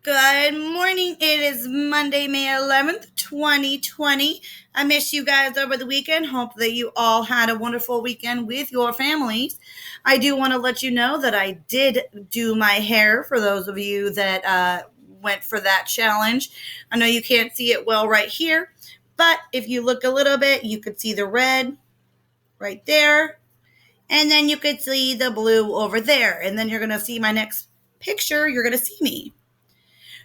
Good morning. It is Monday, May 11th, 2020. I missed you guys over the weekend. Hope that you all had a wonderful weekend with your families. I do want to let you know that I did do my hair for those of you that went for that challenge. I know you can't see it well right here, but if you look a little bit, you could see the red right there. And then you could see the blue over there. And then you're going to see my next picture. You're going to see me.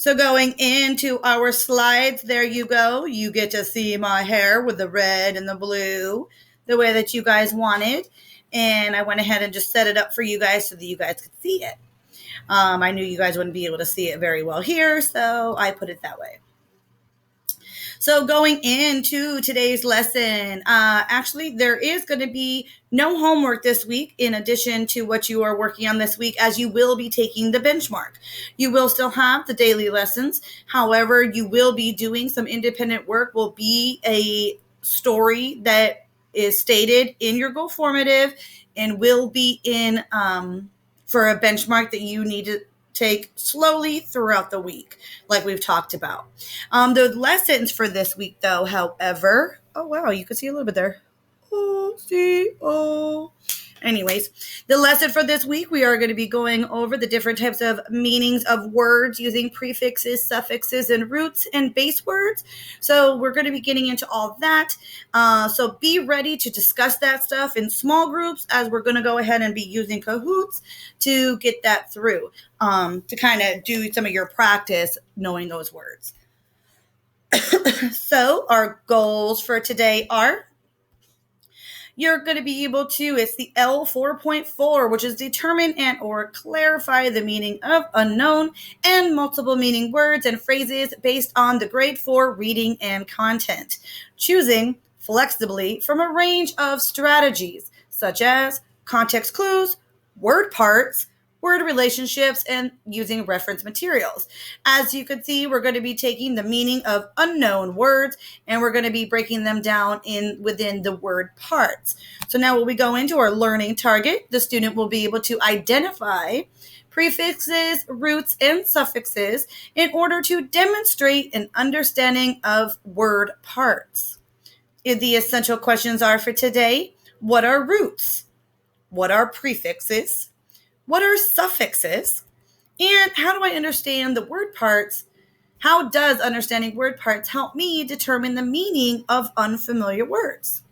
So going into our slides, there you go. You get to see my hair with the red and the blue, the way that you guys wanted. And I went ahead and just set it up for you guys so that you guys could see it. I knew you guys wouldn't be able to see it very well here, so I put it that way. So going into today's lesson, actually, there is going to be no homework this week in addition to what you are working on this week, as you will be taking the benchmark. You will still have the daily lessons. However, you will be doing some independent work, will be a story that is stated in your goal formative and will be in for a benchmark that you need to take slowly throughout the week, like we've talked about. The lessons for this week, though, however, oh wow, you can see a little bit there. Anyways, the lesson for this week, we are going to be going over the different types of meanings of words using prefixes, suffixes, and roots and base words. So we're going to be getting into all that. So be ready to discuss that stuff in small groups, as we're going to go ahead and be using Kahoots to get that through, to kind of do some of your practice knowing those words. So our goals for today are, you're going to be able to, it's the L 4.4, which is determine and or clarify the meaning of unknown and multiple meaning words and phrases based on the grade 4 reading and content, choosing flexibly from a range of strategies such as context clues, word parts, word relationships, and using reference materials. As you can see, we're going to be taking the meaning of unknown words and we're going to be breaking them down within the word parts. So now when we go into our learning target, the student will be able to identify prefixes, roots, and suffixes in order to demonstrate an understanding of word parts. The essential questions are for today: what are roots? What are prefixes? What are suffixes? And how do I understand the word parts? How does understanding word parts help me determine the meaning of unfamiliar words?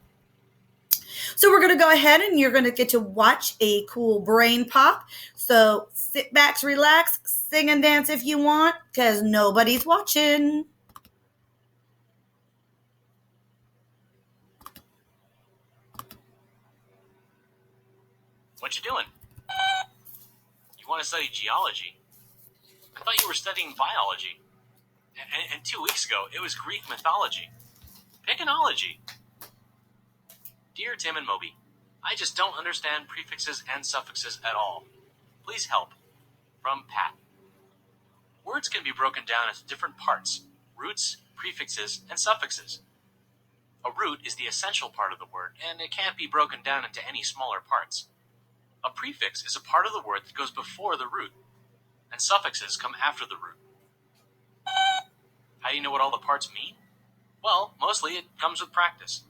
So we're going to go ahead and you're going to get to watch a cool brain pop. So sit back, relax, sing and dance if you want, because nobody's watching. What you doing? You want to study geology? I thought you were studying biology. And 2 weeks ago, it was Greek mythology. Pick an ology. Dear Tim and Moby, I just don't understand prefixes and suffixes at all. Please help. From Pat. Words can be broken down into different parts: roots, prefixes, and suffixes. A root is the essential part of the word, and it can't be broken down into any smaller parts. A prefix is a part of the word that goes before the root, and suffixes come after the root. How do you know what all the parts mean? Well, mostly it comes with practice.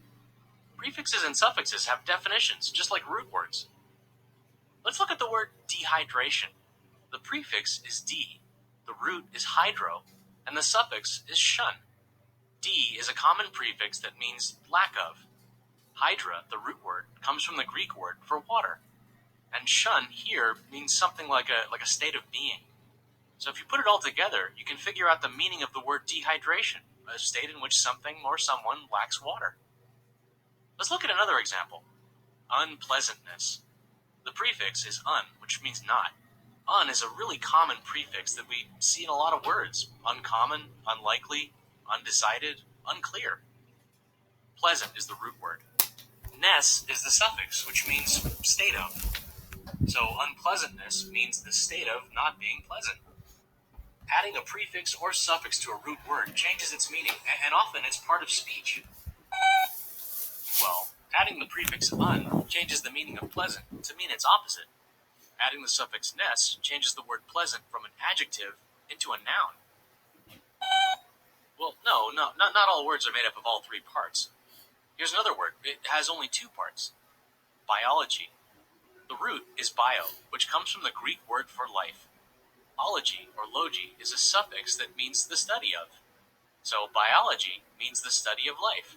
Prefixes and suffixes have definitions, just like root words. Let's look at the word dehydration. The prefix is de, the root is hydro, and the suffix is shun. De is a common prefix that means lack of. Hydra, the root word, comes from the Greek word for water. And shun here means something like a state of being. So if you put it all together, you can figure out the meaning of the word dehydration, a state in which something or someone lacks water. Let's look at another example. Unpleasantness. The prefix is un, which means not. Un is a really common prefix that we see in a lot of words. Uncommon, unlikely, undecided, unclear. Pleasant is the root word. Ness is the suffix, which means state of. So unpleasantness means the state of not being pleasant. Adding a prefix or suffix to a root word changes its meaning, and often it's part of speech. Well, adding the prefix un changes the meaning of pleasant to mean its opposite. Adding the suffix ness changes the word pleasant from an adjective into a noun? Well, no, not all words are made up of all three parts. Here's another word. It has only two parts. Biology. The root is bio, which comes from the Greek word for life. Ology, or logi, is a suffix that means the study of. So biology means the study of life.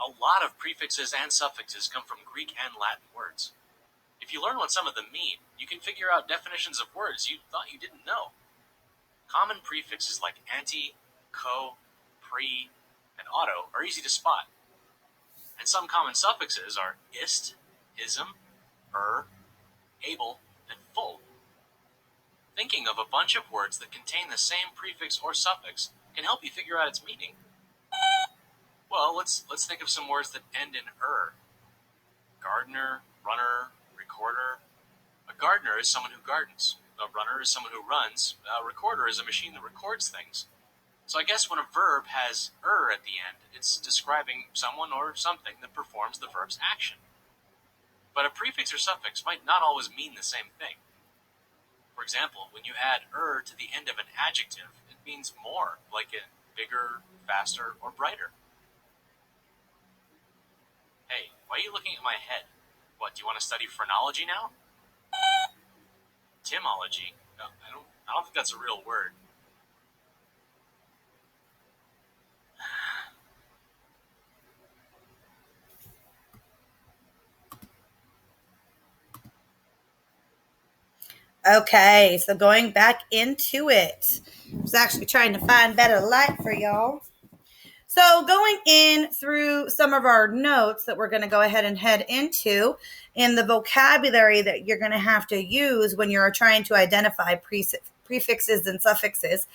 A lot of prefixes and suffixes come from Greek and Latin words. If you learn what some of them mean, you can figure out definitions of words you thought you didn't know. Common prefixes like anti, co, pre, and auto are easy to spot. And some common suffixes are ist, ism, able, and full. Thinking of a bunch of words that contain the same prefix or suffix can help you figure out its meaning. Well, let's think of some words that end in Gardener, runner, recorder. A gardener is someone who gardens. A runner is someone who runs. A recorder is a machine that records things. So I guess when a verb has at the end, it's describing someone or something that performs the verb's action. But a prefix or suffix might not always mean the same thing. For example, when you add to the end of an adjective, it means more, like bigger, faster, or brighter. Hey, why are you looking at my head? What, do you want to study phrenology now? Etymology? No, I don't think that's a real word. Okay, so going back into it. I was actually trying to find better light for y'all. So going in through some of our notes that we're going to go ahead and head into in the vocabulary that you're going to have to use when you're trying to identify prefixes and suffixes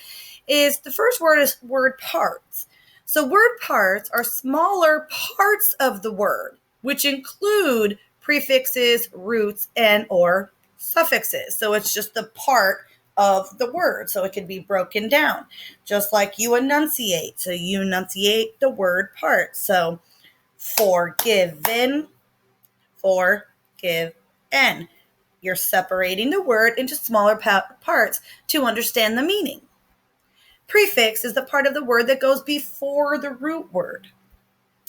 is the first word is word parts. So word parts are smaller parts of the word, which include prefixes, roots, and or suffixes. So it's just the part of the word. So it can be broken down, just like you enunciate. So you enunciate the word part. So forgiven, forgiven. You're separating the word into smaller parts to understand the meaning. Prefix is the part of the word that goes before the root word.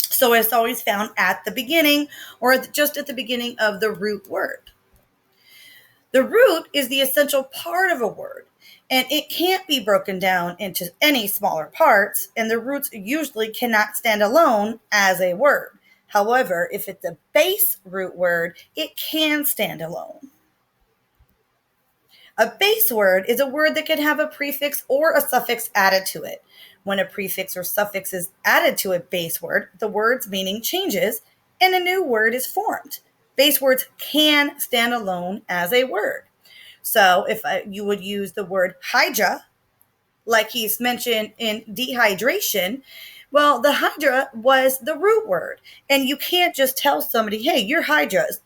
So it's always found at the beginning or just at the beginning of the root word. The root is the essential part of a word, and it can't be broken down into any smaller parts, and the roots usually cannot stand alone as a word. However, if it's a base root word, it can stand alone. A base word is a word that can have a prefix or a suffix added to it. When a prefix or suffix is added to a base word, the word's meaning changes and a new word is formed. Base words can stand alone as a word. So if you would use the word hydra, like he's mentioned in dehydration, well, the hydra was the root word. And you can't just tell somebody, hey, you're hydras.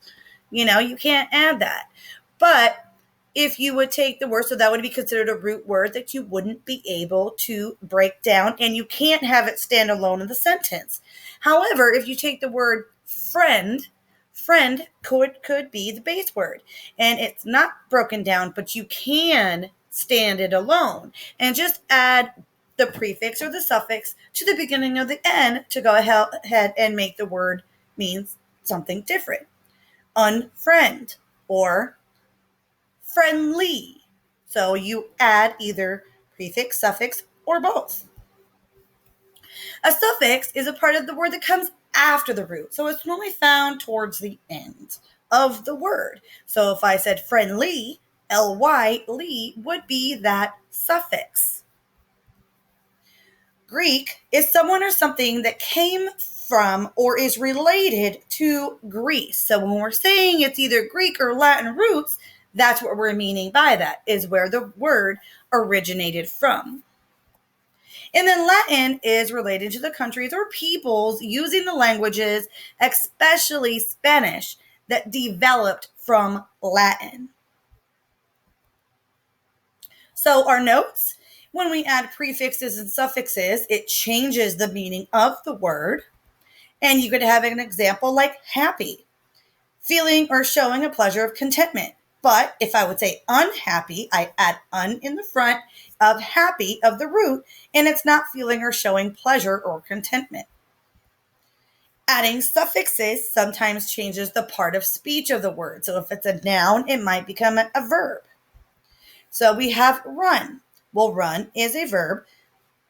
You can't add that. But if you would take the word, so that would be considered a root word that you wouldn't be able to break down, and you can't have it stand alone in the sentence. However, if you take the word friend could be the base word, and it's not broken down, but you can stand it alone and just add the prefix or the suffix to the beginning of the end to go ahead and make the word mean something different. Unfriend or friendly. So you add either prefix, suffix, or both. A suffix is a part of the word that comes after the root. So it's normally found towards the end of the word. So if I said friendly, ly, ly would be that suffix. Greek is someone or something that came from or is related to Greece. So when we're saying it's either Greek or Latin roots, that's what we're meaning by that, is where the word originated from. And then Latin is related to the countries or peoples using the languages, especially Spanish, that developed from Latin. So our notes, when we add prefixes and suffixes, it changes the meaning of the word. And you could have an example like happy, feeling or showing a pleasure of contentment. But if I would say unhappy, I add un in the front of happy of the root, and it's not feeling or showing pleasure or contentment. Adding suffixes sometimes changes the part of speech of the word. So if it's a noun, it might become a verb. So we have run. Well, run is a verb,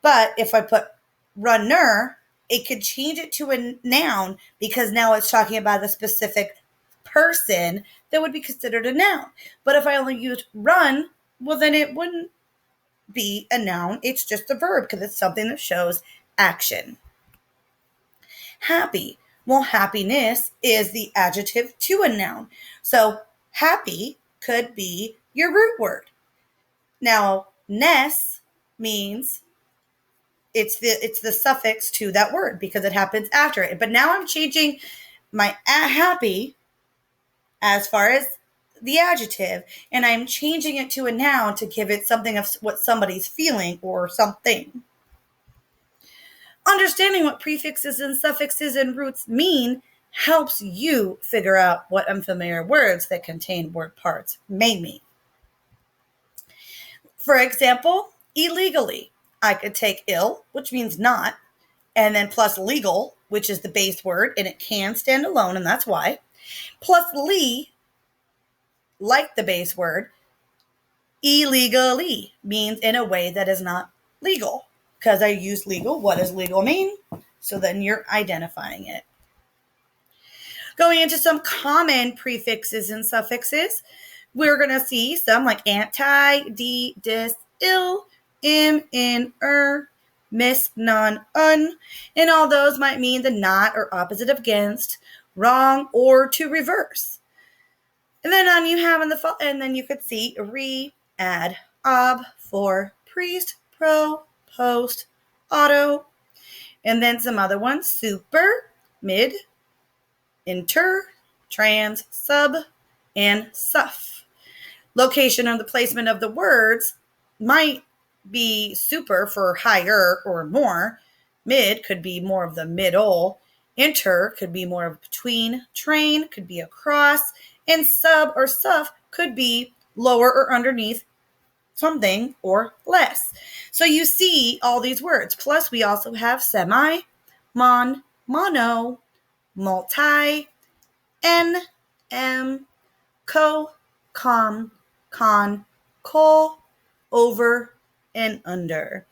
but if I put runner, it could change it to a noun because now it's talking about a specific person that would be considered a noun. But if I only used run, well, then it wouldn't be a noun. It's just a verb because it's something that shows action. Happy. Well, happiness is the adjective to a noun. So happy could be your root word. Now, ness means it's the suffix to that word because it happens after it. But now I'm changing my happy as far as the adjective, and I'm changing it to a noun to give it something of what somebody's feeling or something. Understanding what prefixes and suffixes and roots mean helps you figure out what unfamiliar words that contain word parts may mean. For example, illegally. I could take ill, which means not, and then plus legal, which is the base word, and it can stand alone, and that's why. Plus lee, like the base word, illegally means in a way that is not legal. Because I use legal, what does legal mean? So then you're identifying it. Going into some common prefixes and suffixes, we're going to see some like anti, de, dis, ill, im, in, miss, non, un, and all those might mean the not or opposite of against, wrong, or to reverse. And then on you have in the and then you could see re, add, ob, for, priest, pro, post, auto, and then some other ones, super, mid, inter, trans, sub, and suff. Location of the placement of the words might be super for higher or more. Mid could be more of the middle. Inter could be more of between. Train could be across. And sub or suff could be lower or underneath something or less. So you see all these words. Plus we also have semi, mon, mono, multi, n, m, co, com, con, col, over, and under.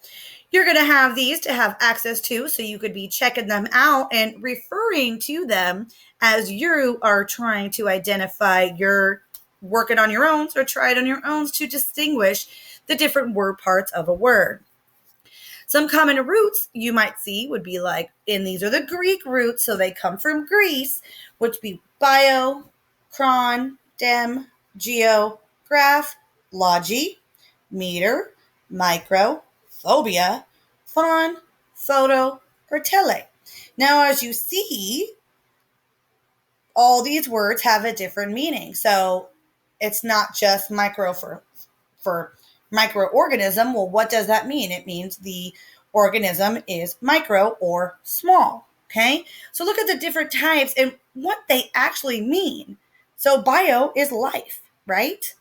You're going to have these to have access to, so you could be checking them out and referring to them as you are trying to identify your working on your own or try it on your own to distinguish the different word parts of a word. Some common roots you might see would be like, and these are the Greek roots, so they come from Greece, which be bio, chron, dem, geo, graph, logi, meter, micro, phobia, phon, photo, or tele. Now, as you see, all these words have a different meaning. So it's not just micro for microorganism. Well, what does that mean? It means the organism is micro or small. Okay, so look at the different types and what they actually mean. So bio is life, right?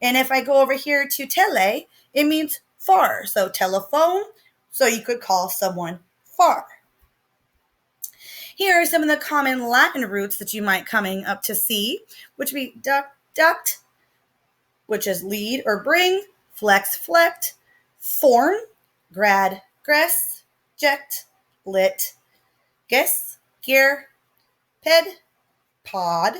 And if I go over here to tele, it means far. So telephone, so you could call someone far. Here are some of the common Latin roots that you might coming up to see, which would be duct, which is lead or bring, flex, flect, form, grad, gress, ject, lit, guess, gear, ped, pod,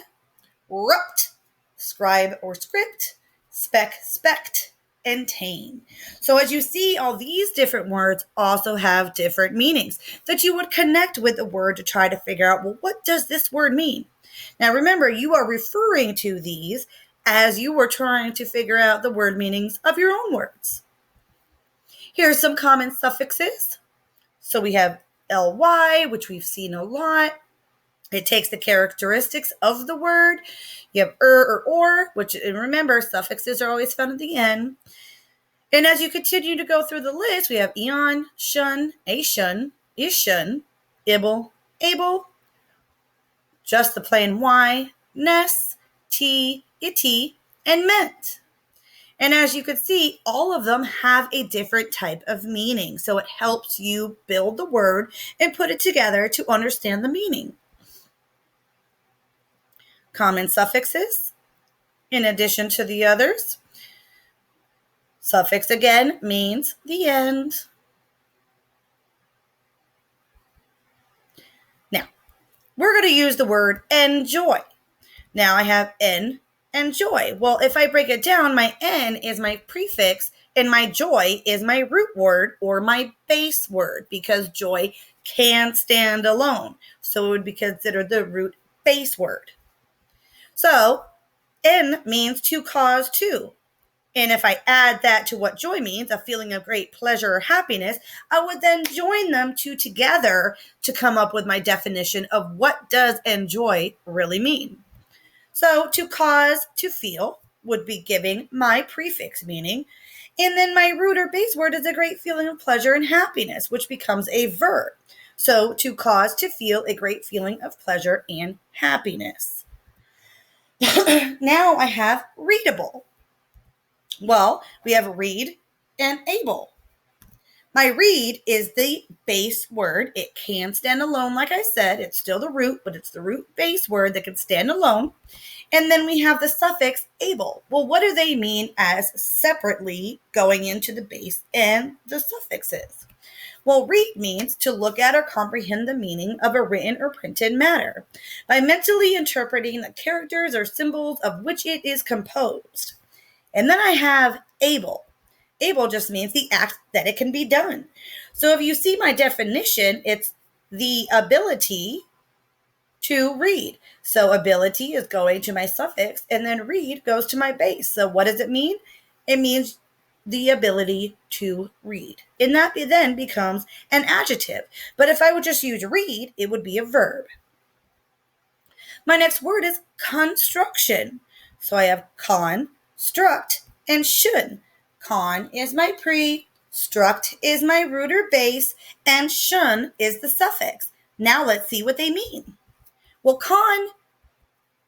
rupt, scribe or script, spec, spect, and tame. So as you see, all these different words also have different meanings that you would connect with the word to try to figure out, well, what does this word mean? Now remember, you are referring to these as you were trying to figure out the word meanings of your own words. Here are some common suffixes. So we have ly, which we've seen a lot. It takes the characteristics of the word. You have or, which, and remember, suffixes are always found at the end. And as you continue to go through the list, we have eon, shun, ashun, ishun, ibble, able, just the plain y, ness, t, itty, and meant. And as you can see, all of them have a different type of meaning. So it helps you build the word and put it together to understand the meaning. Common suffixes, in addition to the others. Suffix again means the end. Now, we're going to use the word enjoy. Now I have N and joy. Well, if I break it down, my N is my prefix and my joy is my root word or my base word because joy can stand alone. So it would be considered the root base word. So N means to cause to. And if I add that to what joy means, a feeling of great pleasure or happiness, I would then join them two together to come up with my definition of what does enjoy really mean. So to cause to feel would be giving my prefix meaning. And then my root or base word is a great feeling of pleasure and happiness, which becomes a verb. So to cause to feel a great feeling of pleasure and happiness. Now I have readable. Well, we have read and able. My read is the base word. It can stand alone, like I said. It's still the root, but it's the root base word that can stand alone. And then we have the suffix able. Well, what do they mean as separately going into the base and the suffixes? Well, read means to look at or comprehend the meaning of a written or printed matter by mentally interpreting the characters or symbols of which it is composed. And then I have able. Able just means the act that it can be done. So if you see my definition, it's the ability to read. So ability is going to my suffix and then read goes to my base. So what does it mean? It means the ability to read. And that then becomes an adjective. But if I would just use read, it would be a verb. My next word is construction. So I have construct and should. Con is my pre, struct is my root or base, and shun is the suffix. Now let's see what they mean. Well,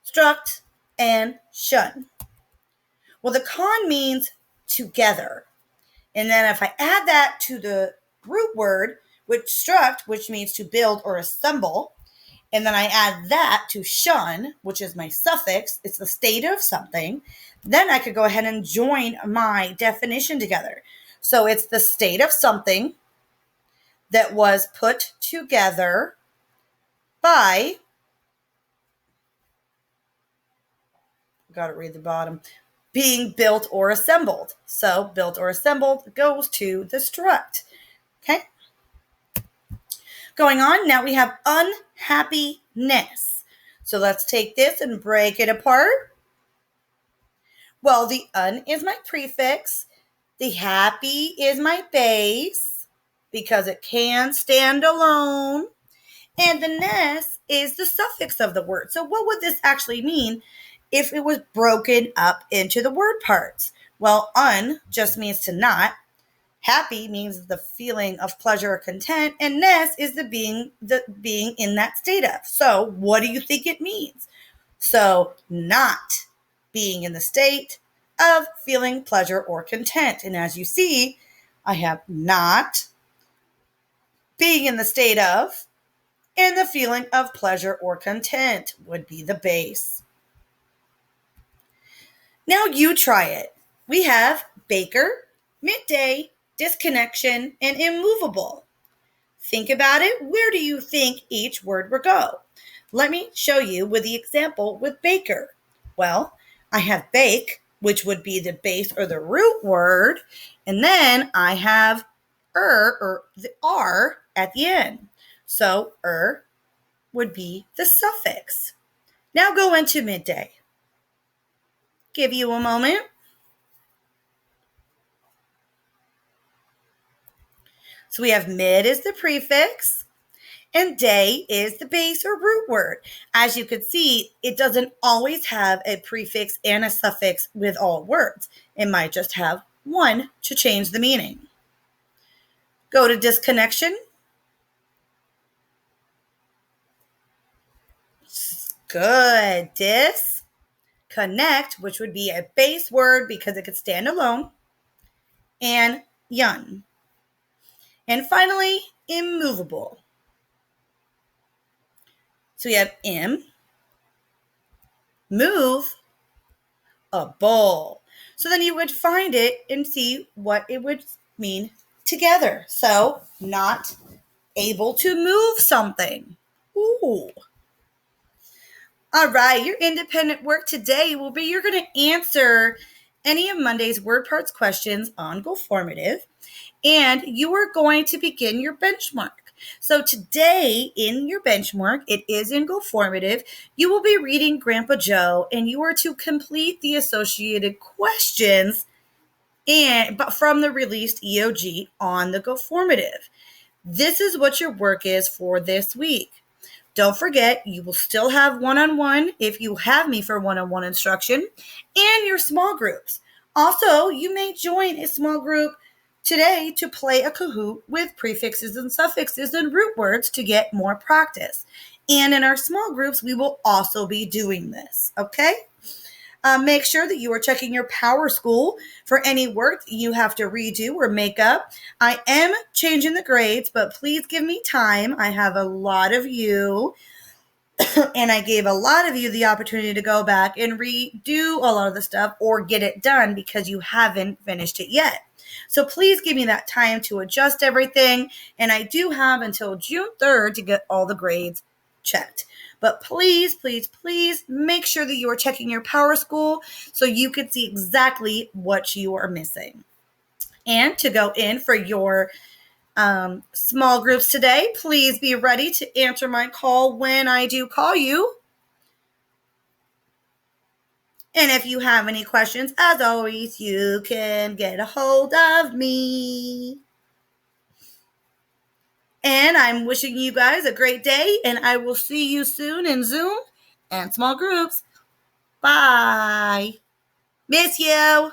construct and shun. Well, the con means together. And then if I add that to the root word, which struct, which means to build or assemble, and then I add that to shun, which is my suffix, it's the state of something, then I could go ahead and join my definition together. So it's the state of something that was put together by, got to read the bottom, being built or assembled. So built or assembled goes to the struct. Okay. Going on, now we have unhappiness. So let's take this and break it apart. Well, the un is my prefix. The happy is my base because it can stand alone. And the ness is the suffix of the word. So what would this actually mean if it was broken up into the word parts? Well, un just means to not. Happy means the feeling of pleasure or content, and ness is the being in that state of. So what do you think it means? So not being in the state of feeling pleasure or content. And as you see, I have not being in the state of, and the feeling of pleasure or content would be the base. Now you try it. We have baker, midday, disconnection, and immovable. Think about it. Where do you think each word would go? Let me show you with the example with baker. Well, I have bake, which would be the base or the root word, and then I have or the R at the end. So would be the suffix. Now go into midday. Give you a moment. So we have mid is the prefix and day is the base or root word. As you can see, it doesn't always have a prefix and a suffix with all words. It might just have one to change the meaning. Go to disconnection. Good. connect, which would be a base word because it could stand alone, and yun. And finally, immovable. So we have move, a bowl. So then you would find it and see what it would mean together. So not able to move something. Ooh. All right, your independent work today will be you're going to answer any of Monday's word parts questions on Go Formative, and you are going to begin your benchmark. So today in your benchmark, it is in Go Formative, you will be reading Grandpa Joe, and you are to complete the associated questions but from the released EOG on the Go Formative. This is what your work is for this week. Don't forget, you will still have one-on-one if you have me for one-on-one instruction and your small groups. Also, you may join a small group today to play a Kahoot with prefixes and suffixes and root words to get more practice. And in our small groups, we will also be doing this, okay? Make sure that you are checking your Power School for any work that you have to redo or make up. I am changing the grades, but please give me time. I have a lot of you, and I gave a lot of you the opportunity to go back and redo a lot of the stuff or get it done because you haven't finished it yet. So please give me that time to adjust everything, and I do have until June 3rd to get all the grades checked. But please, please, please make sure that you are checking your Power School so you can see exactly what you are missing. And to go in for your small groups today, please be ready to answer my call when I do call you. And if you have any questions, as always, you can get a hold of me. And I'm wishing you guys a great day, and I will see you soon in Zoom and small groups. Bye. Miss you.